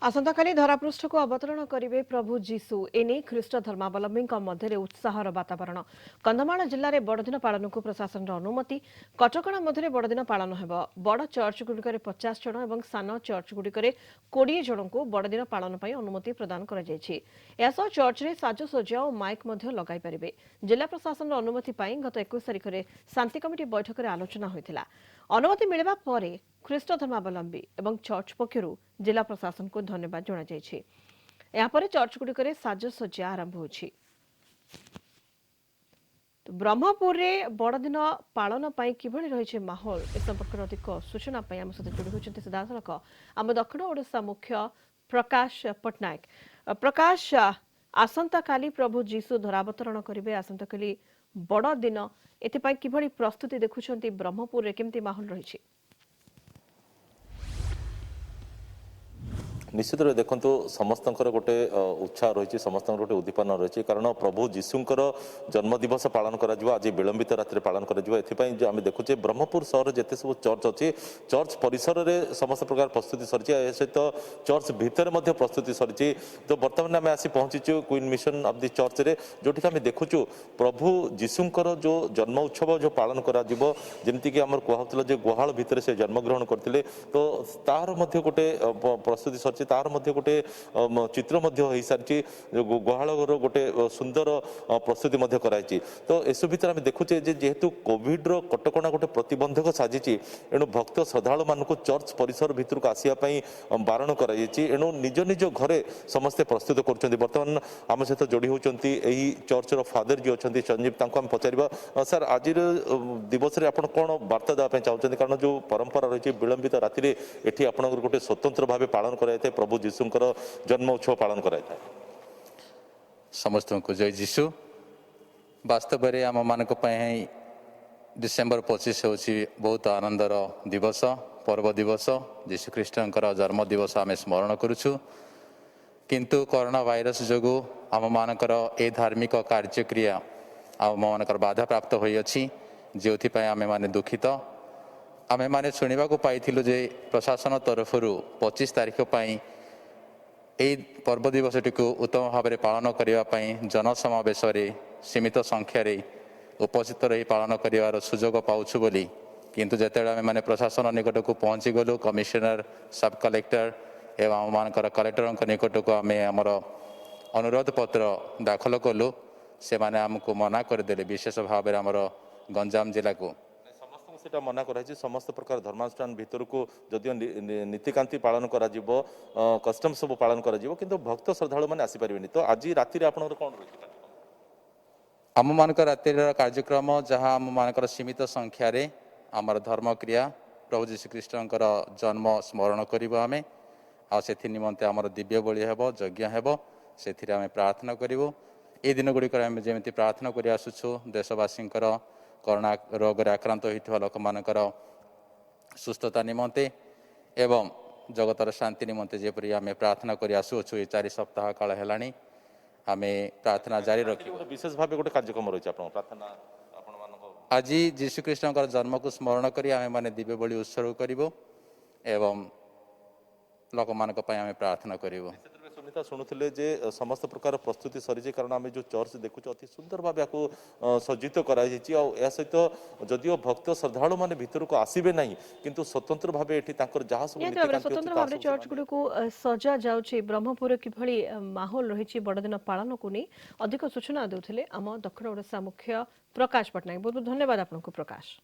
आसंताकाली धरापृष्ठ को अवतरण करेंगे प्रभु जीशु एने ख्रीष्ट धर्मावलम्बी मध्य उत्साहर वातावरण कंधमाल जिले में बड़दिन पालन को प्रशासन अनुमति कटक मध्य बड़दिन पालन हो बड़ चर्च गुड़िक 50 जन और सान चर्च गुड़िक 20 जन को बड़दिन पालन अनुमति प्रदान कर चर्च में साजसज्जा और माइक लगाई पारे जिला प्रशासन अनुमति गत 21 तारिख में शांति कमिटी बैठक में आलोचना होता अनुमति मिलवा पर ख्रीष्ट धर्मावलम्बी और चर्च पक्षर जिला प्रशासन को धन्यवाद जनाई चर्च गुड़िक साजसज्जा आरंभ हो ब्रह्मपुर में बड़दिन पालन किभली रही माहौल ए संपर्क में अधिक सूचना आम सहित जोड़ी होती सीधासख आम दक्षिण ओडिशा मुख्य प्रकाश पट्टनायक प्रकाश आसंता काली प्रभु जीशु धरावतरण करेंगे आसंता काली बड़ दिन एथपाई किभली प्रस्तुति देखुंट ब्रह्मपुर में केमती माहौल रही निश्चित भाव देखो समस्त गोटे उत्साह रही समस्त गोटे उद्दीपना रही कारण प्रभु जीशुंकर जन्मदिवस पालन कर आज विलंबित राति पालन कर देखुचे ब्रह्मपुर सहर जिते सब चर्च अच्छी चर्च परिसर में समस्त प्रकार प्रस्तुति सरी सहित चर्च भितर प्रस्तुति सरी तो बर्तमान आम आसी पहुंचीचु queen mission of the church रे जोटी आम देखुचु प्रभु जीशुंकर जो जन्म उत्सव जो पालन करमती आम कहला गुहाल भितर से जन्मग्रहण करते तो तार गोटे प्रस्तुति सरी तार गोटे चित्र हो सारी गुहाल गोटे सुंदर प्रस्तुति कराई तो एसु भर आम देखुचे जेहेतु कोविड कटकणा गोटे प्रतिबंधक साजिची एणु भक्त श्रद्धालु मान चर्च परिसर भितर को आसवाई बारण करेणु निज निज घरे समस्ते प्रस्तुत कर बर्तमान आम सहित जोड़ी होती चर्चर फादर जी अच्छा संजीव आम पचार सर आज दिवस में आप कौन वार्ता देवाई चाहते कारण जो परंपरा रही विलंबित राति एटी आप गोटे स्वतंत्र भाव पालन कराई प्रभु जीशुंकर जन्म उत्सव पालन कराई समस्त को जय जीशु वास्तव में आम मान डिसेम्बर 25 हूँ बहुत आनंदर दिवस पर्व दिवस जीशुख्रीष्टर जन्म दिवस आम स्मरण करुचु किंतु कोरोना वायरस जो आम मानकर ए धार्मिक कार्यक्रिया आम मानकर बाधा प्राप्त होती जो आम माने दुखित आम मैंने शुणा पाइलु जे प्रशासन तरफ 25 तारिख यही पर्व दिवसटी को उत्तम भाव में पालन करने जनसमावेश सीमित संख्यार उपस्थित रही पालन कर सुजोग पाऊँ बोली किंतु जिते आम मैंने प्रशासन निकट को पहुँची गलु कमिशनर सब कलेक्टर एवं आम मानकर कलेक्टर निकट को आम आमर अनुरोध पत्र दाखल कलु से माने आमको मना करदे विशेष भाव में आमर गंजाम जिला को से मना कराई समस्त प्रकार धर्मानुष्ठान भितर को जदिव नीतिकांति पालन कर कस्टम सब पालन कर भक्त श्रद्धालु मैंने आसीपारे तो आज राति कौन रही आम मान रातिर कार्यक्रम जहाँ आम मान सीमित संख्यार आमर धर्मक्रिया प्रभु जीशुख्रीष्टर जन्म स्मरण करूँ आम आसे निमंते आमर दिव्य बलि हेब यज्ञ हेब से प्रार्थना करूँ ये दिन गुड़िक जमी प्रार्थना कर आसुछु देशवासी कोरोना रोग आक्रांत होता लोक मानकर सुस्थता निमंते एवं जगतर शांति निमंते जेपरी आम प्रार्थना कर आसुछु ये 4 सप्ताह काल है आम प्रार्थना जारी रख विशेष भाव गोटे कार्यक्रम रही प्रार्थना आज जीशुख्रीष्टर जन्म को स्मरण कर आम मैंने दिव्य बलि उत्सर्ग करूँ एवं लोक मान प्रार्थना करूँ सुनीता शुणुले जे समस्त प्रकार प्रस्तुति सरी कारण आम जो चर्च देखुचे अति सुंदर भाव आपको सज्जित कराई सहित जदिव भक्त श्रद्धालु मैंने भीतर को आसबे ना किंतु स्वतंत्र भाव ये जहाँ स्वतंत्र भाव चर्च गुड़ी को सजा जाऊँगी ब्रह्मपुर किभली माहौल रही बड़दिन पालन को नहीं अधिक सूचना देते आम दक्षिण ओडिशा मुख्य प्रकाश पट्टनायक बहुत बहुत धन्यवाद आपको प्रकाश।